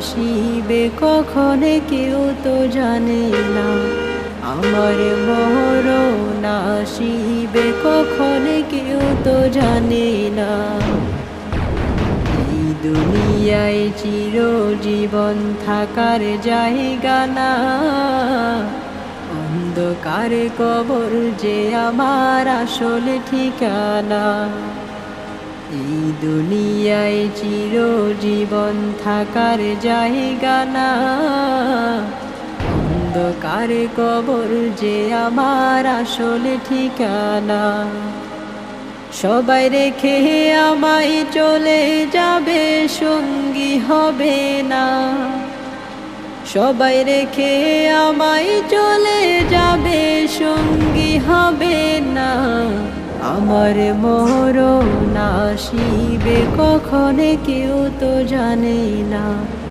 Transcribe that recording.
আসিবে কখনে কেউ তো জানে না। আমার মরণ আসিবে কখনে কেউ তো জানে না। এই দুনিয়ায় চিরজীবন থাকার জায়গা না, অন্ধকারে কবর যে আমার আসল ঠিকানা। এই দুনিয়ায় চিরজীবন থাকার জায়গা না, অন্ধকারে কবর যে আমার আসল ঠিকানা। সবাই রেখে আমায় চলে যাবে, সঙ্গী হবে না। সবাই রেখে আমায় চলে যাবে, সঙ্গী হবে না। আমার মরণ আসিবে কখনে কেউ তো জানে না।